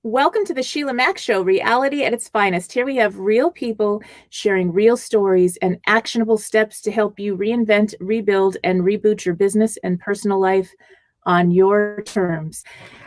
Welcome to the Sheila Mack Show, reality at its finest. Here we have real people sharing real stories and actionable steps to help you reinvent, rebuild, and reboot your business and personal life on your terms.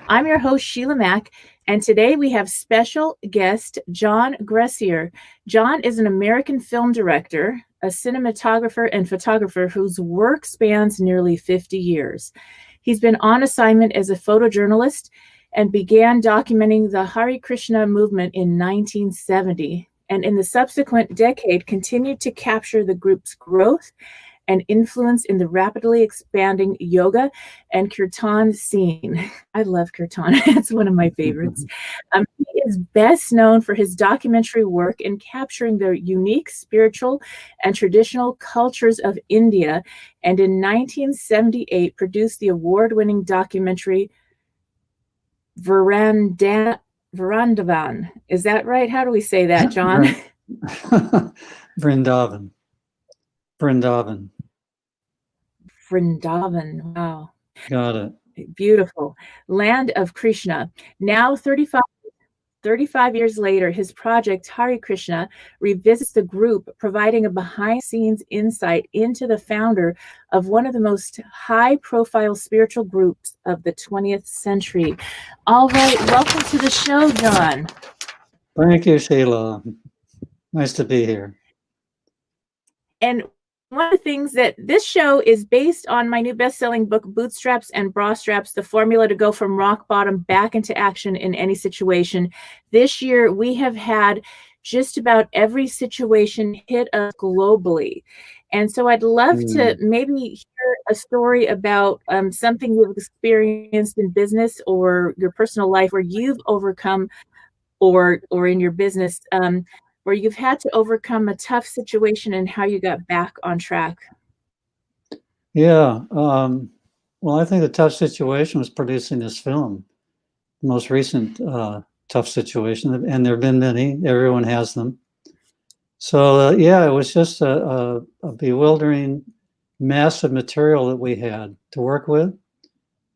I'm your host, Sheila Mack, and today we have special guest John Griesser. John is an American film director, a cinematographer, and photographer whose work spans nearly 50 years. He's been on assignment as a photojournalist and began documenting the Hare Krishna Movement in 1970, and in the subsequent decade continued to capture the group's growth and influence in the rapidly expanding yoga and kirtan scene. I love kirtan. It's one of my favorites. He is best known for his documentary work in capturing the unique spiritual and traditional cultures of India, and in 1978 produced the award-winning documentary Vrindavan. Is that right? How do we say that, John? Vrindavan. Vrindavan. Vrindavan. Wow. Got it. Beautiful. Land of Krishna. Now 35 years later, his project, Hare Krishna, revisits the group, providing a behind-the-scenes insight into the founder of one of the most high-profile spiritual groups of the 20th century. All right, welcome to the show, John. Thank you, Sheila. Nice to be here. And one of the things that this show is based on my new best-selling book, Bootstraps and Bra Straps, the formula to go from rock bottom back into action in any situation. This year, we have had just about every situation hit us globally. And so I'd love to maybe hear a story about something you've experienced in business or your personal life where you've overcome, or in your business, where you've had to overcome a tough situation and how you got back on track. Yeah. Well, I think the tough situation was producing this film, the most recent tough situation, and there have been many. Everyone has them. So, yeah, it was just a bewildering mass of material that we had to work with.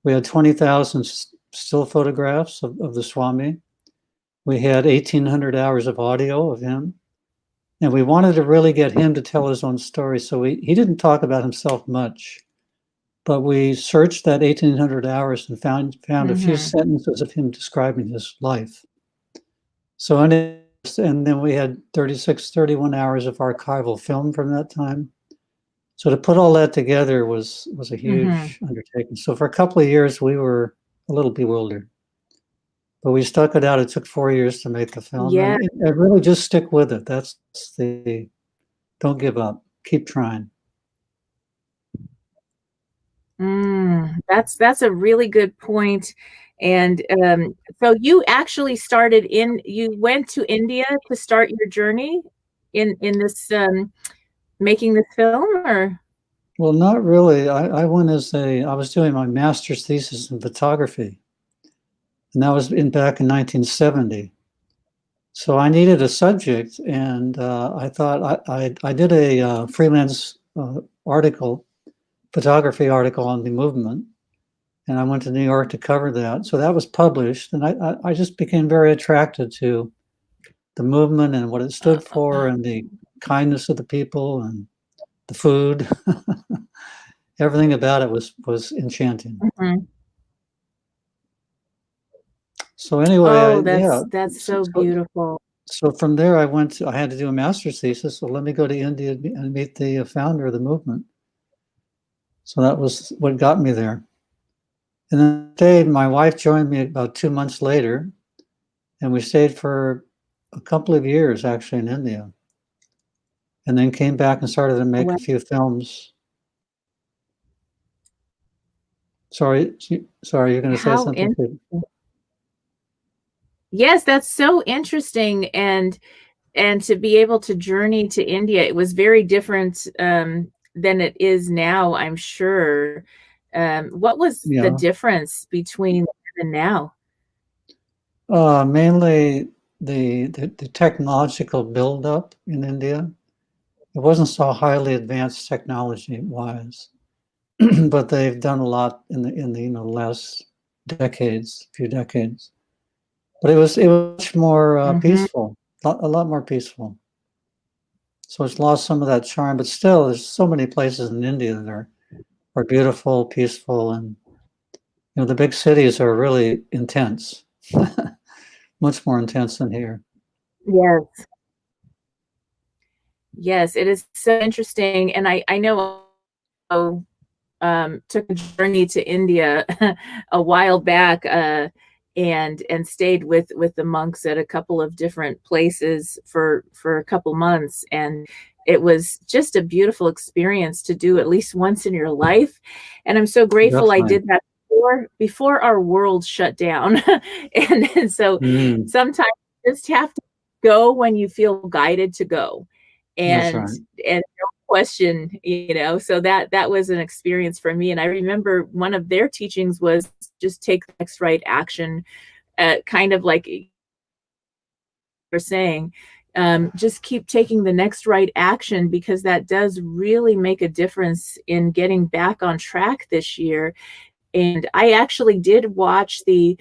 We had 20,000 still photographs of the Swami. We had 1,800 hours of audio of him, and we wanted to really get him to tell his own story. So he didn't talk about himself much, but we searched that 1,800 hours and found a few sentences of him describing his life. So, and then we had 31 hours of archival film from that time. So to put all that together was a huge undertaking. So for a couple of years, we were a little bewildered. But we stuck it out. It took 4 years to make the film. Yeah. And really just stick with it. That's don't give up. Keep trying. That's a really good point. And so you actually you went to India to start your journey in this, making this film, or? Well, not really. I went I was doing my master's thesis in photography. And that was back in 1970. So I needed a subject, and I thought I did a freelance photography article on the movement, and I went to New York to cover that. So that was published, and I just became very attracted to the movement and what it stood for, and the kindness of the people, and the food. Everything about it was enchanting. So anyway, that's so beautiful. So from there, I had to do a master's thesis. So let me go to India and meet the founder of the movement. So that was what got me there. And then my wife joined me about 2 months later, and we stayed for a couple of years actually in India, and then came back and started to make a few films. Sorry, you're going to say something? Yes, that's so interesting. And to be able to journey to India, it was very different than it is now, I'm sure. What was the difference between then and now? Mainly the technological buildup in India. It wasn't so highly advanced technology-wise, but they've done a lot in the last few decades. But it was much more Mhm. peaceful, a lot more peaceful. So it's lost some of that charm, but still, there's so many places in India that are beautiful, peaceful, and the big cities are really intense, much more intense than here. Yes. Yes, it is so interesting, and I know took a journey to India a while back, and stayed with the monks at a couple of different places for a couple months, and it was just a beautiful experience to do at least once in your life, and I'm so grateful I Definitely. did that before our world shut down, and so Mm, sometimes you just have to go when you feel guided to go, that's and right. and question, so that was an experience for me. And I remember one of their teachings was just take the next right action, kind of like you're saying, just keep taking the next right action, because that does really make a difference in getting back on track this year. And I actually did watch the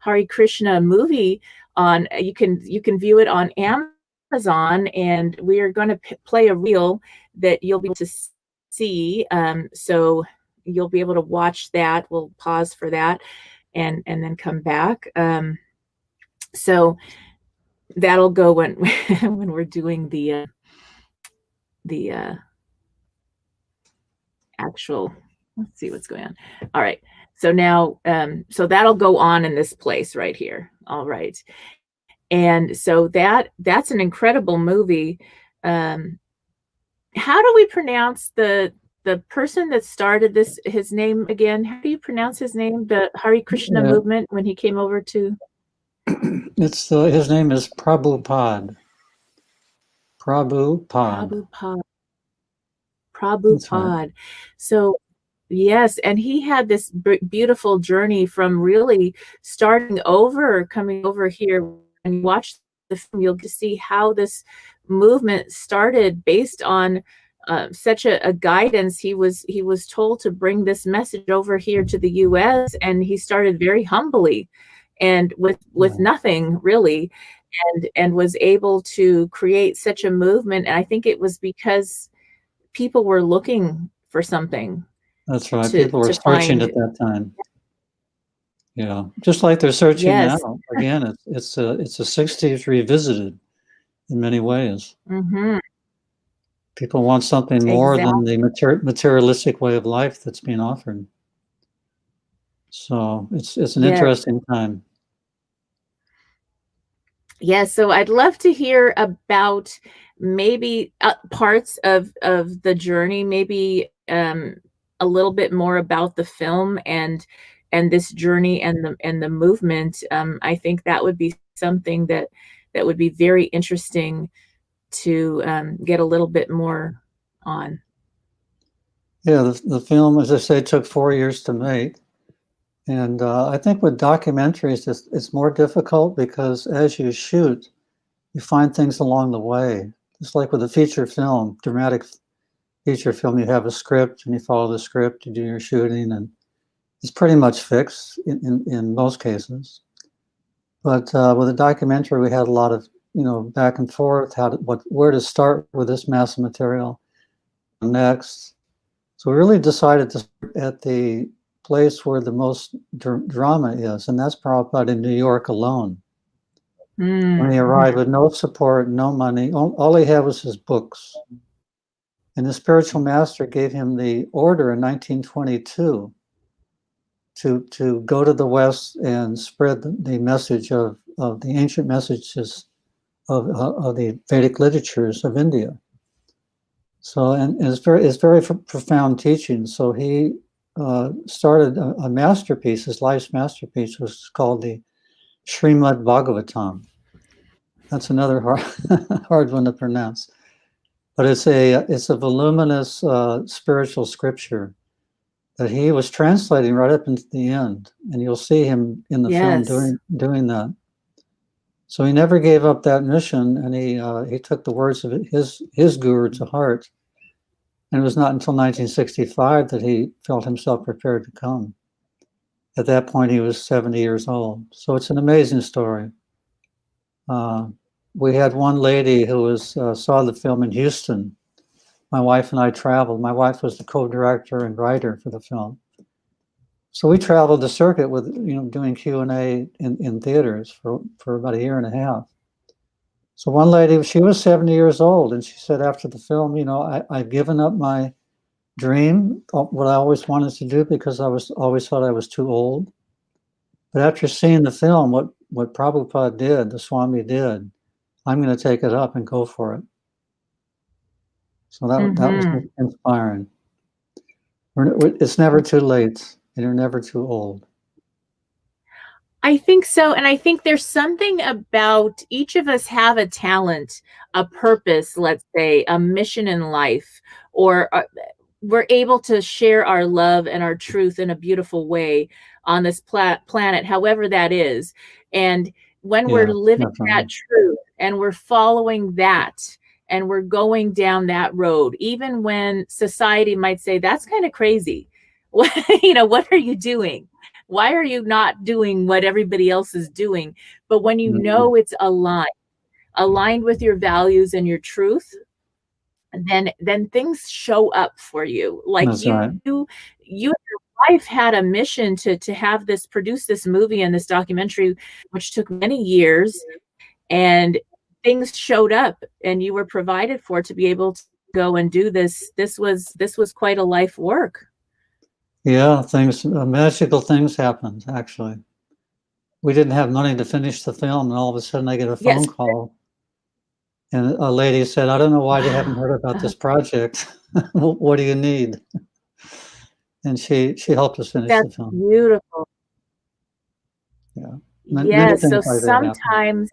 Hare Krishna movie on, you can view it on Amazon, and we are going to play a reel that you'll be able to see. So you'll be able to watch that. We'll pause for that and then come back. So that'll go when when we're doing the actual. Let's see what's going on. All right. So now, so that'll go on in this place right here. All right. And so that's an incredible movie. Um, how do we pronounce the person that started this, his name again? How do you pronounce his name? The Hare Krishna Yeah, movement, when he came over to his name is Prabhupada. Prabhupada. Prabhupada. That's right. Prabhupada. So yes, and he had this beautiful journey from really starting over, coming over here. And you watch the film, you'll get to see how this movement started based on such a guidance. He was told to bring this message over here to the U.S., and he started very humbly and with Yeah, nothing really, and was able to create such a movement. And I think it was because people were looking for something that's right. to People were to searching find. at that time. Yeah, just like they're searching Yes. now. Again, it's a 60s revisited in many ways. Mhm. People want something more Exactly. than the materialistic way of life that's being offered. So it's an Yes. interesting time. Yes, so I'd love to hear about maybe, parts of the journey, maybe, a little bit more about the film and this journey and the movement. I think that would be something that would be very interesting to, get a little bit more on. Yeah, the film, as I say, took 4 years to make. And I think with documentaries, it's more difficult because as you shoot, you find things along the way. It's like with a feature film, dramatic feature film, you have a script and you follow the script, you do your shooting, and it's pretty much fixed in most cases. But with a documentary, we had a lot of back and forth, where to start with this mass of material next. So we really decided to start at the place where the most drama is, and that's Prabhupada in New York alone. When he Mhm. arrived with no support, no money, all he had was his books. And the spiritual master gave him the order in 1922 to go to the West and spread the message of the ancient messages of the Vedic literatures of India. So, and it's very profound teaching. So he started a masterpiece. His life's masterpiece was called the Srimad Bhagavatam. That's another hard hard one to pronounce, but it's a voluminous spiritual scripture that he was translating right up into the end, and you'll see him in the film Yes. doing that. So he never gave up that mission, and he took the words of his guru to heart. And it was not until 1965 that he felt himself prepared to come. At that point, he was 70 years old. So it's an amazing story. We had one lady who saw the film in Houston. My wife and I traveled. My wife was the co-director and writer for the film. So we traveled the circuit with, doing Q&A in theaters for about a year and a half. So one lady, she was 70 years old, and she said after the film, I've given up my dream, what I always wanted to do, because I always thought I was too old. But after seeing the film, what Prabhupada did, the Swami did, I'm going to take it up and go for it. So that was inspiring. It's never too late, and you're never too old. I think so. And I think there's something about each of us have a talent, a purpose, let's say, a mission in life, or we're able to share our love and our truth in a beautiful way on this planet, however that is. And when we're living that truth and we're following that and we're going down that road, even when society might say, that's kind of crazy. What are you doing? Why are you not doing what everybody else is doing? But when you know it's aligned with your values and your truth, then things show up for you. Like you and your wife had a mission to produce this movie and this documentary, which took many years, and things showed up and you were provided for to be able to go and do this. This was quite a life work. Yeah, magical things happened, actually. We didn't have money to finish the film, and all of a sudden I get a phone call. And a lady said, I don't know why they haven't heard about this project. What do you need? And she helped us finish the film. Beautiful. Yeah. Yes. So sometimes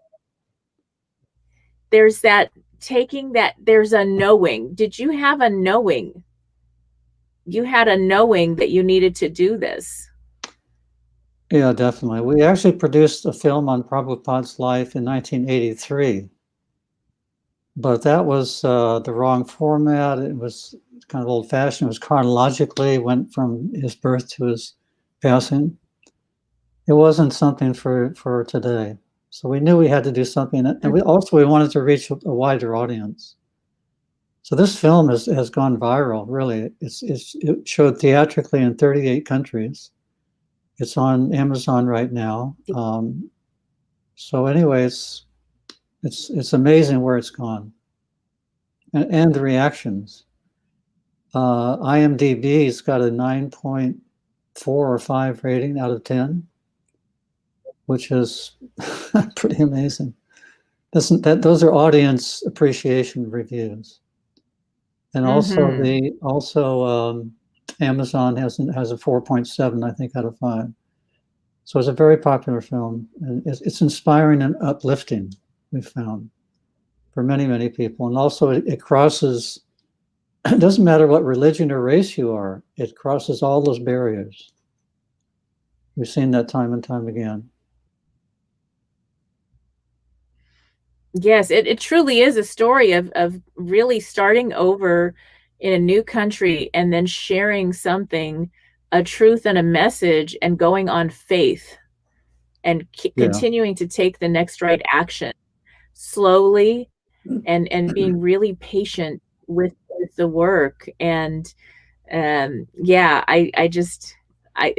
there's there's a knowing. Did you have a knowing? You had a knowing that you needed to do this. Yeah, definitely. We actually produced a film on Prabhupada's life in 1983. But that was the wrong format. It was kind of old-fashioned. It was chronologically, went from his birth to his passing. It wasn't something for today. So we knew we had to do something. And we wanted to reach a wider audience. So this film has gone viral, really. It showed theatrically in 38 countries. It's on Amazon right now. So anyway, it's amazing where it's gone. And the reactions. IMDb's got a 9.4 or 5 rating out of 10, which is pretty amazing. Those are audience appreciation reviews. And also Amazon has a 4.7, I think, out of 5. So it's a very popular film, and it's inspiring and uplifting, we've found, for many, many people. And also it crosses, it doesn't matter what religion or race you are, it crosses all those barriers. We've seen that time and time again. Yes, it truly is a story of really starting over in a new country and then sharing something, a truth and a message, and going on faith and continuing to take the next right action slowly and being really patient with the work. And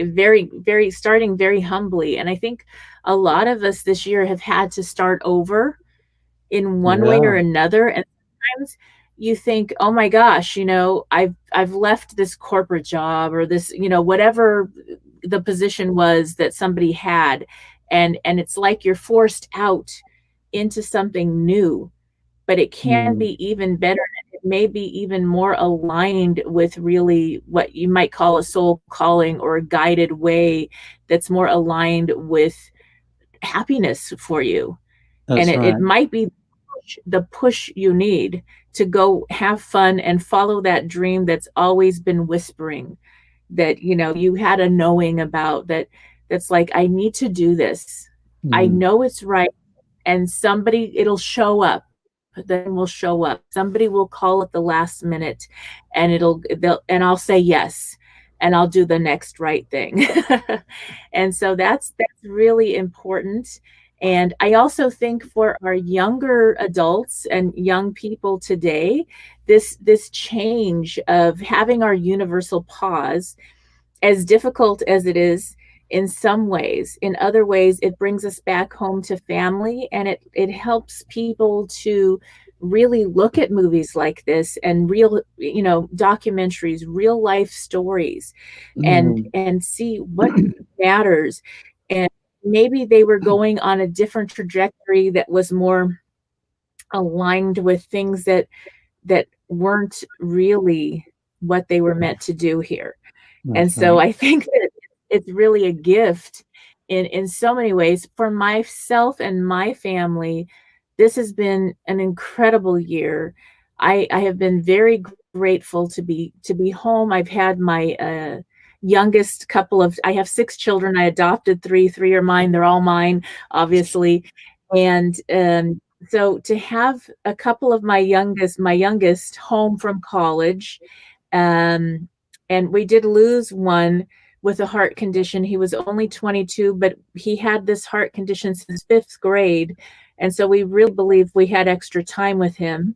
very starting very humbly. And I think a lot of us this year have had to start over in one way or another. And sometimes you think, oh my gosh, I've left this corporate job or this, whatever the position was that somebody had. And it's like you're forced out into something new, but it can be even better. It may be even more aligned with really what you might call a soul calling or a guided way that's more aligned with happiness for you. That's and it might be the push you need to go have fun and follow that dream that's always been whispering, that you had a knowing about, that's like, I need to do this. I know it's right, and it'll show up. Then will show up. Somebody will call at the last minute, and I'll say yes. and I'll do the next right thing. And so that's really important. And I also think for our younger adults and young people today, this change of having our universal pause, as difficult as it is in some ways, in other ways it brings us back home to family, and it helps people to really look at movies like this and real, documentaries, real life stories, Mhm. and see what matters. And maybe they were going on a different trajectory that was more aligned with things that weren't really what they were meant to do here. And That's so right. I think that it's really a gift in so many ways. For myself and my family, this has been an incredible year. I have been very grateful to be home. I've had my youngest couple of I have 6 children. I adopted 3. 3 are mine. They're all mine, obviously. And so to have a couple of my youngest home from college, um, and we did lose one with a heart condition. He was only 22, but he had this heart condition since 5th grade. And so we really believe we had extra time with him.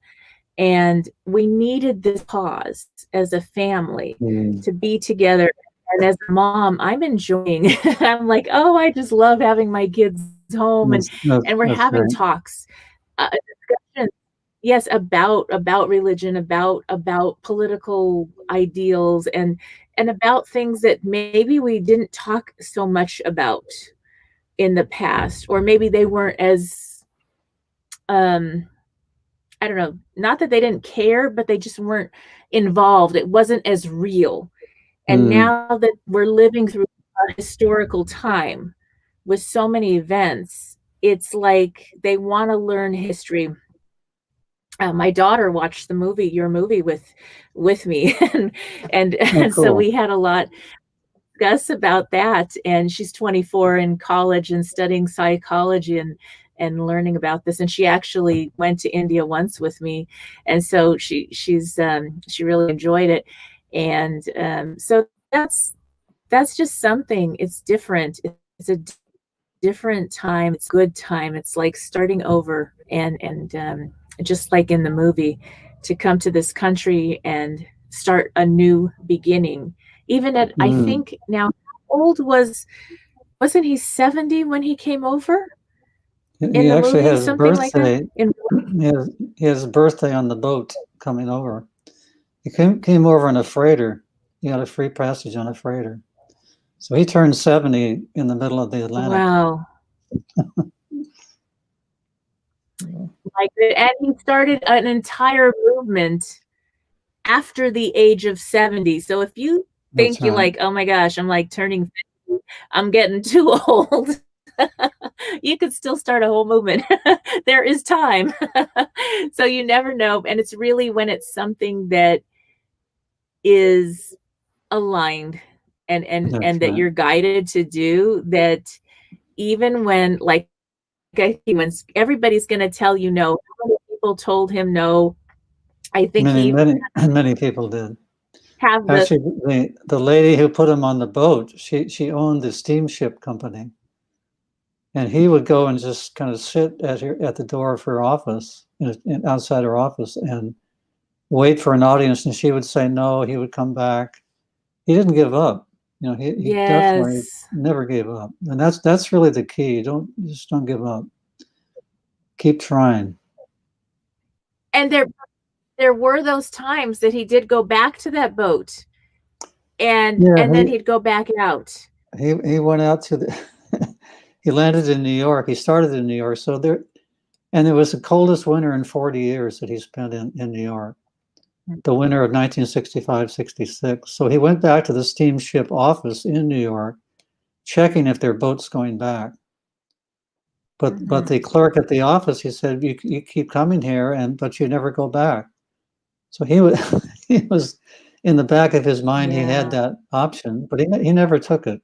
And we needed this pause as a family Mm. to be together. And as a mom, I'm enjoying. I'm like, oh, I just love having my kids home, and we're That's having great. talks, discussions, yes, about religion, about political ideals, and about things that maybe we didn't talk so much about in the past, or maybe they weren't as, um I don't know, not that they didn't care, but they just weren't involved. It wasn't as real. And Mm. now that we're living through a historical time with so many events, it's like they want to learn history. My daughter watched your movie with me, and Oh, and so cool. we had a lot discuss about that. And she's 24 in college and studying psychology and learning about this. And she actually went to India once with me, and so she really enjoyed it. And so that's just something. It's different. It's a different time. It's a good time. It's like starting over, and just like in the movie, to come to this country and start a new beginning. Even at, I Mm. think now, how old wasn't he 70 when he came over in He the actually movie? had his Something like that. birthday. He has his birthday on the boat coming over. He came over in a freighter. He had a free passage on a freighter. So he turned 70 in the middle of the Atlantic. Wow. Like, and he started an entire movement after the age of 70. So if you That's think you right. like, oh my gosh, I'm like turning 50, I'm getting too old. You could still start a whole movement. There is time. So you never know. And it's really when it's something that is aligned, and That's that right. you're guided to do, that even when, like, when everybody's going to tell you no, how many people told him no? I think Many, he many, many people did. have the Actually, the lady who put him on the boat, she owned the steamship company, and he would go and just kind of sit at the door of her office, outside her office, and wait for an audience, and she would say no. He would come back. He didn't give up. He definitely yes. never gave up, and that's really the key. Don't give up. Keep trying. And there were those times that he did go back to that boat, and Yeah, then he'd go back out. he went out to the. He landed in New York. He started in New York, so there, and it was the coldest winter in 40 years that he spent in New York. The winter of 1965-66. So he went back to the steamship office in New York, checking if their boat's going back. But the clerk at the office, he said, you keep coming here, but you never go back. So he was he was in the back of his mind, he had Yeah. that option, but he never took it.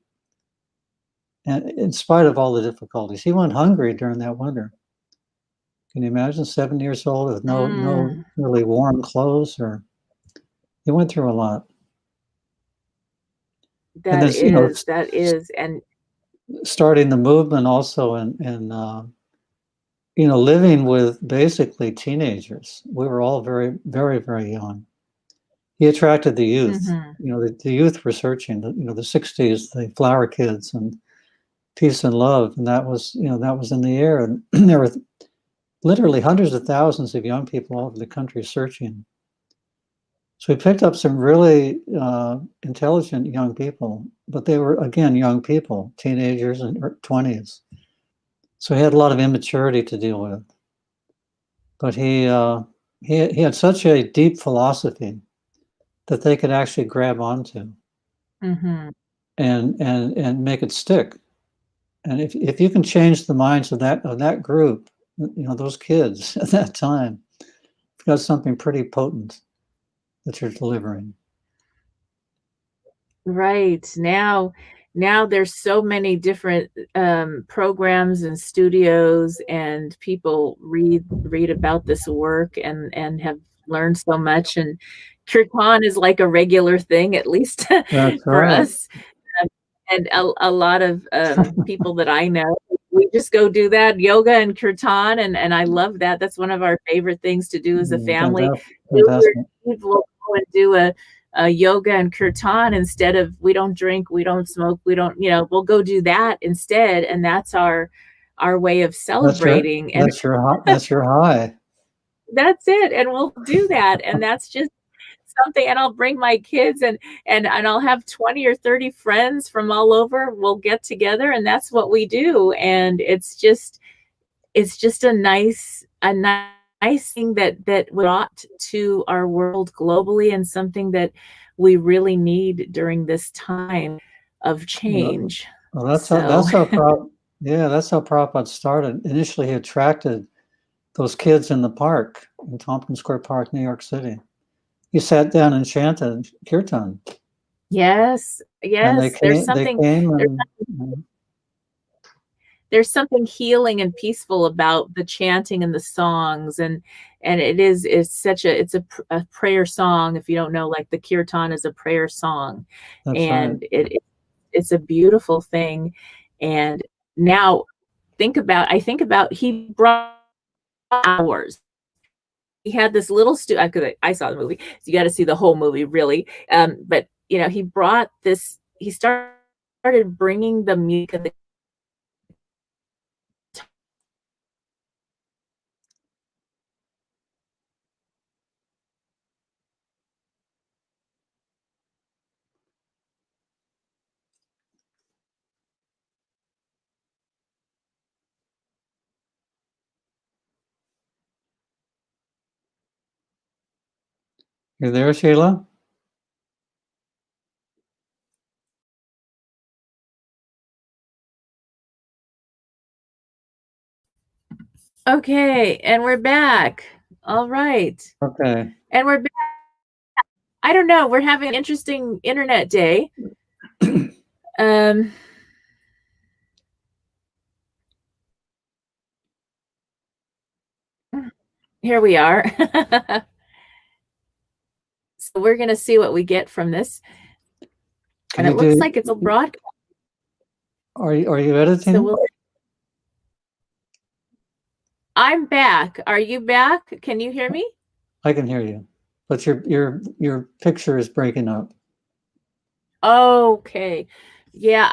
And in spite of all the difficulties, he went hungry during that winter. Can you imagine 7 years old with no Mm. really warm clothes? Or he went through a lot. And That there's, you know, is, that is, and starting the movement also in you know, living with basically teenagers. We were all very, very, very young. He attracted the youth. mhm. You know, the youth were searching. You know, the '60s, the flower kids and peace and love, and that was, you know, that was in the air. And there were literally hundreds of thousands of young people all over the country searching. So we picked up some really intelligent young people, but they were, again, young people, teenagers and 20s. So he had a lot of immaturity to deal with. But he had such a deep philosophy that they could actually grab onto Mhm. and make it stick. And if you can change the minds of that group, you know, those kids at that time, you've got something pretty potent that you're delivering. Right. Now there's so many different programs and studios, and people read about this work and have learned so much. And kirtan is like a regular thing, at least That's for right. us. Um, and a lot of people that I know, we just go do that yoga and kirtan, and I love that. That's one of our favorite things to do as a Yeah, family. New Year's fantastic. Eve, we'll go and do a yoga and kirtan instead of, we don't drink, we don't smoke, we don't, we'll go do that instead, and that's our way of celebrating. And That's your high. that's it, and we'll do that, and that's just something. And I'll bring my kids, and I'll have 20 or 30 friends from all over. We'll get together, and that's what we do. And it's just a nice thing that brought to our world globally, and something that we really need during this time of Well, change. that's So how yeah, that's how Prabhupada started. Initially, he attracted those kids in the park, in Tompkins Square Park, New York City. He sat down and chanted kirtan, yes, and yes, there's they something came there's and there's something healing and peaceful about the chanting and the songs. And it's a prayer song. If you don't know, like, the kirtan is a prayer song, that's right. and it's a beautiful thing. And now I think about he brought hours. He had this little I saw the movie, so you got to see the whole movie, really. But he brought this. He started bringing the music and the. You there, Sheila? Okay, and we're back. All right, Okay. and we're back. I don't know. We're having an interesting internet day. Um, Here we are. So we're gonna see what we get from this, Can and you it looks do? like it's a broadcast. Are you editing So it? I'm back. Are you back? Can you hear me? I can hear you, but your picture is breaking up. Okay. Yeah,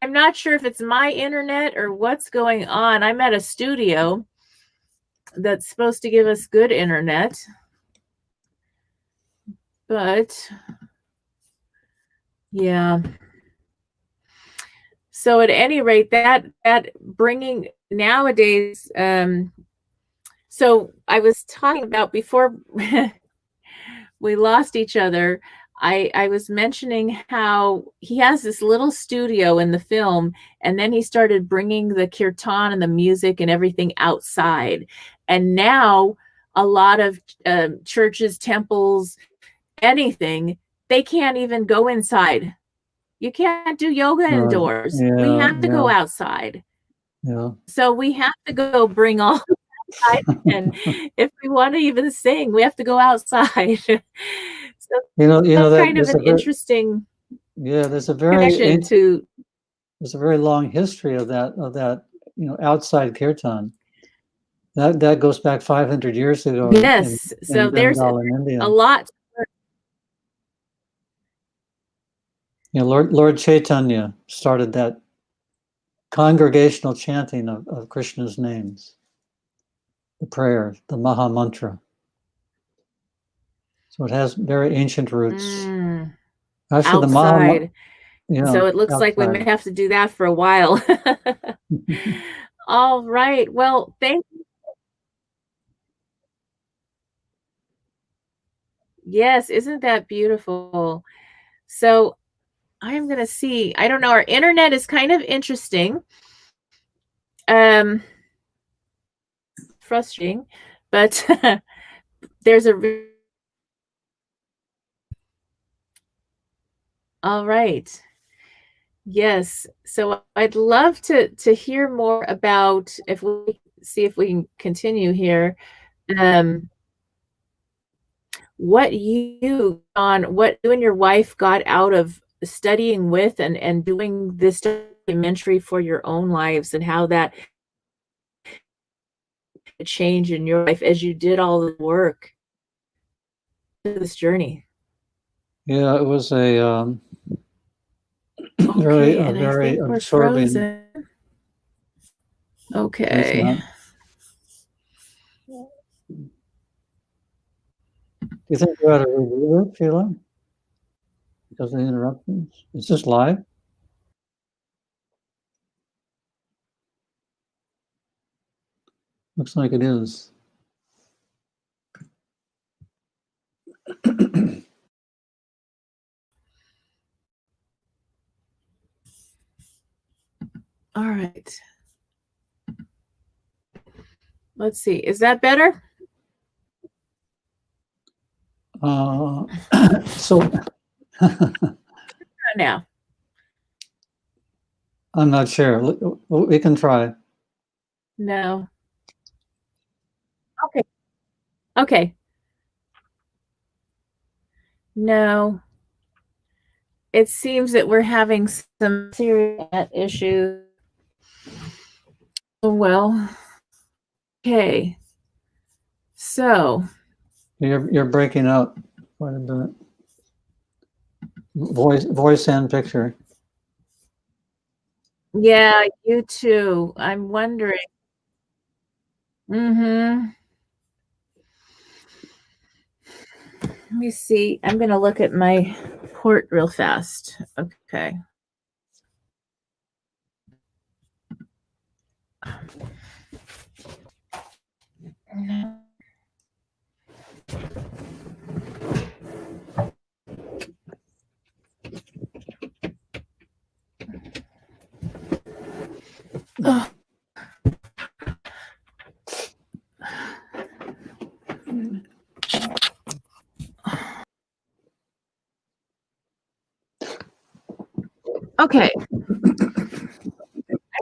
I'm not sure if it's my internet or what's going on. I'm at a studio that's supposed to give us good internet, but yeah. So at any rate, that bringing nowadays, so I was talking about before we lost each other. I was mentioning how he has this little studio in the film, and then he started bringing the kirtan and the music and everything outside. And now a lot of churches, temples, anything, they can't even go inside. You can't do yoga indoors. We Yeah, have to go outside. yeah. So we have to go bring all outside. And if we want to even sing, we have to go outside. So You know some that kind of there's an a very interesting. Yeah, there's a very connection to. there's a very long history of that outside kirtan. That goes back 500 years ago Yes, in so there's Bengal in India. a lot. Lord Chaitanya started that congregational chanting of Krishna's names, the prayer, the Maha Mantra. So it has very ancient roots. Actually, the Outside. So it looks like we may outside. have to do that for a while. All right. Well, thank you. Yes, isn't that beautiful? So I'm going to see. I don't know. Our internet is kind of interesting. Frustrating, but there's a. All right. Yes. So I'd love to hear more about, if we see if we can continue here. What you and your wife got out of studying with and doing this documentary for your own lives, and how that changed in your life as you did all the work, this journey. Yeah, it was a Okay, and I very think we're absorbing. frozen. Okay. Do you think you ought to review it, Sheila? Because of the interruptions? Is this live? Looks like it is. All right. Let's see. Is that better? So Now. I'm not sure. We can try. No. Okay. Okay. No. It seems that we're having some serious issues. Well, okay. So You're breaking up quite a bit. Voice and picture. yeah, you too. I'm wondering. Mm-hmm. Let me see. I'm going to look at my port real fast. Okay. Oh. Okay. I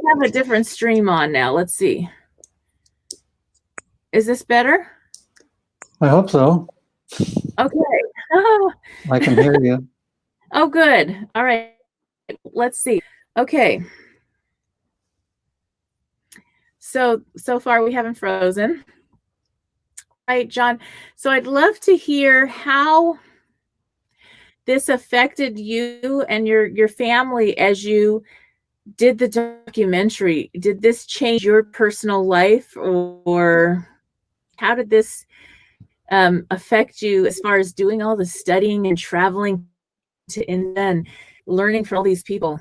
have a different stream on now. Let's see. Is this better? I hope so. Okay. Oh. I can hear you. Oh, good. All right. Let's see. Okay. So far we haven't frozen. All right, John. So I'd love to hear how this affected you and your family as you did the documentary. Did this change your personal life, or how did this affect you as far as doing all the studying and traveling to India and learning from all these people?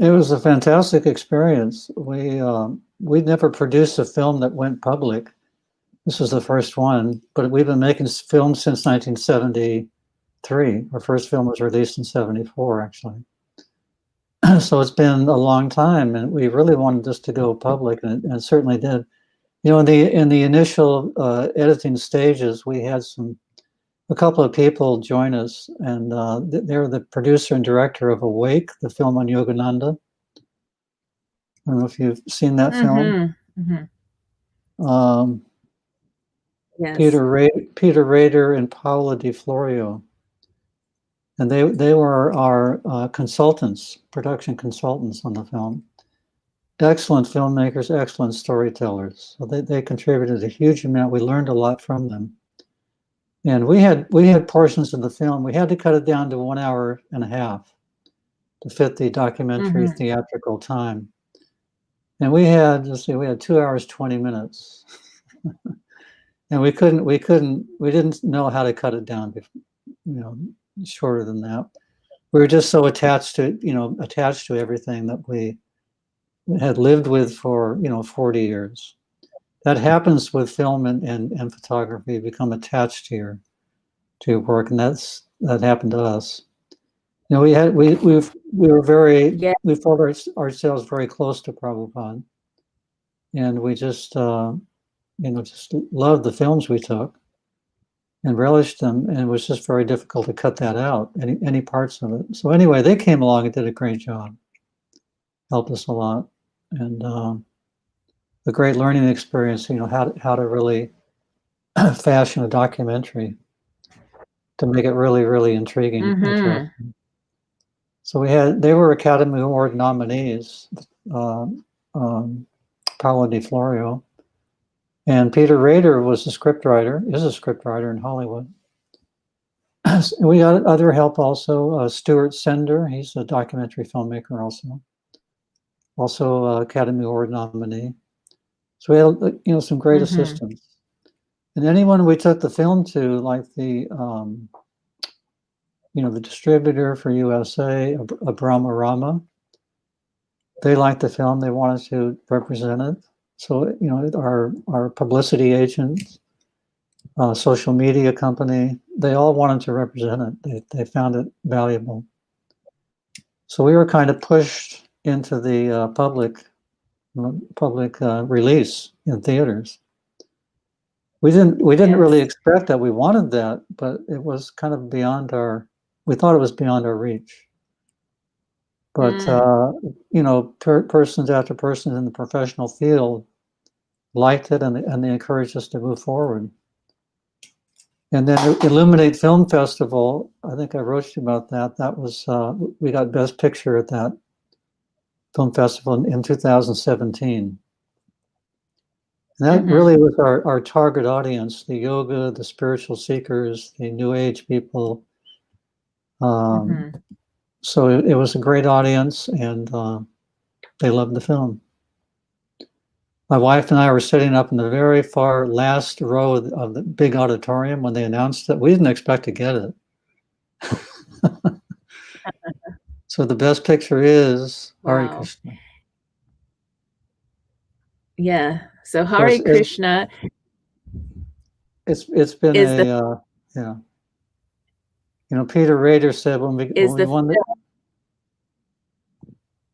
It was a fantastic experience. We'd never produced a film that went public. This was the first one, but we've been making films since 1973. Our first film was released in 74, actually. So it's been a long time, and we really wanted this to go public, and it certainly did. In the initial editing stages, we had a couple of people join us, and they're the producer and director of Awake, the film on Yogananda. I don't know if you've seen that film. Yes. Peter Rader and Paula Di Florio. And they were our consultants, production consultants on the film. Excellent filmmakers, excellent storytellers. So they contributed a huge amount. We learned a lot from them. And we had portions of the film. We had to cut it down to 1 hour and a half to fit the documentary theatrical time. And we had, let's see, we had 2 hours, 20 minutes. And we didn't know how to cut it down, shorter than that. We were just so attached to everything that we had lived with for, 40 years. That happens with film and photography. You become attached to your work, and that happened to us. We felt ourselves very close to Prabhupada, and we just just loved the films we took and relished them, and it was just very difficult to cut that out, any parts of it. So anyway, they came along and did a great job, helped us a lot, and a great learning experience, how to really fashion a documentary to make it really, really intriguing. Interesting. So they were Academy Award nominees, Paolo Di Florio, and Peter Rader is a scriptwriter in Hollywood. We got other help also. Stuart Sender, he's a documentary filmmaker also Academy Award nominee. So we had, some great assistants. And anyone we took the film to, like the distributor for USA, Abrama Rama, they liked the film. They wanted to represent it. So, our publicity agents, social media company, they all wanted to represent it. They found it valuable. So we were kind of pushed into the public release in theaters. We didn't really expect that. We wanted that, but it was kind of we thought it was beyond our reach. But, persons after persons in the professional field liked it, and they encouraged us to move forward. And then Illuminate Film Festival, I think I wrote you about that. That was, we got Best Picture at that film festival in 2017. And that really was our target audience, the yoga, the spiritual seekers, the New Age people. So it was a great audience, and they loved the film. My wife and I were sitting up in the very far last row of the big auditorium when they announced it. We didn't expect to get it. So the Best Picture is Hare Krishna. Yeah. So Hare Krishna. It's been Peter Rader said when we won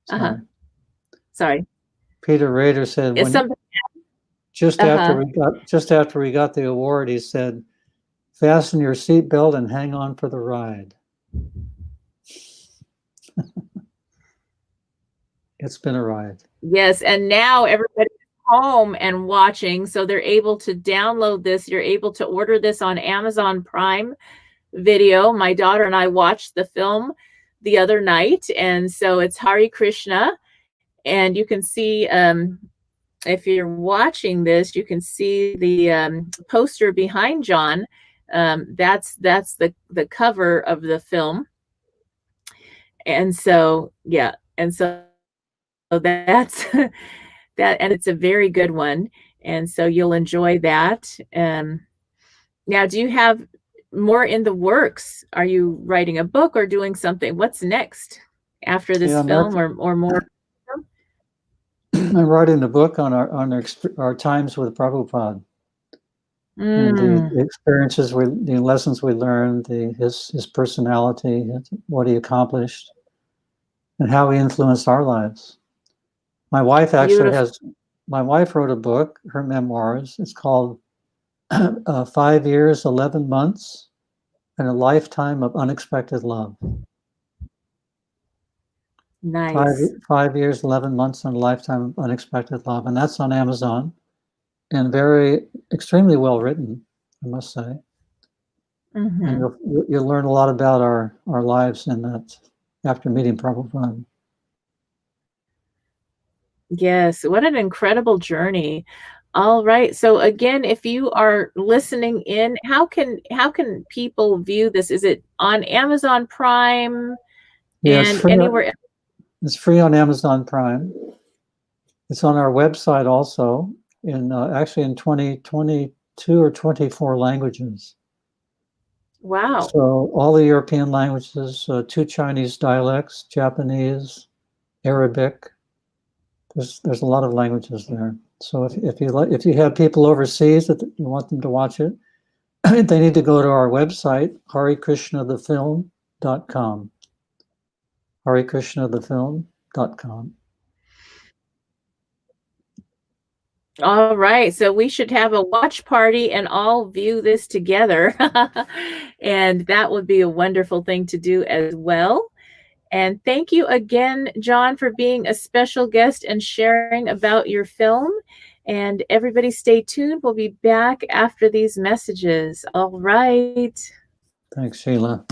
the. Sorry. Peter Rader said just after we got the award, he said, "Fasten your seatbelt and hang on for the ride." It's been a ride. Yes, and now everybody's home and watching, so they're able to download this. You're able to order this on Amazon Prime Video. My daughter and I watched the film the other night, and so it's Hare Krishna. And you can see, if you're watching this, you can see the poster behind John. That's the cover of the film. And so, yeah, and so that's that, and it's a very good one. And so you'll enjoy that. Now, do you have more in the works? Are you writing a book or doing something? What's next after this film or more? I'm writing a book on our times with Prabhupada, and the experiences, the lessons we learned, his personality, what he accomplished, and how he influenced our lives. My wife wrote a book, her memoirs. It's called 5 Years, 11 Months, and a Lifetime of Unexpected Love. Nice. 5 years, 11 months, and a lifetime of unexpected love. And that's on Amazon, and extremely well written, I must say. And you'll learn a lot about our lives in that after meeting Prabhupada. Yes, what an incredible journey. All right. So again, if you are listening in, how can people view this? Is it on Amazon Prime Yeah, it's and free. anywhere? It's free on Amazon Prime. It's on our website also, in actually in 22 or 24 languages. Wow. So all the European languages, 2 Chinese dialects, Japanese, Arabic. There's a lot of languages there. So if you have people overseas that you want them to watch it, they need to go to our website, harekrishnathefilm.com. harekrishnathefilm.com. All right. So we should have a watch party and all view this together. And that would be a wonderful thing to do as well. And thank you again, John, for being a special guest and sharing about your film. And everybody stay tuned. We'll be back after these messages. All right. Thanks, Sheila.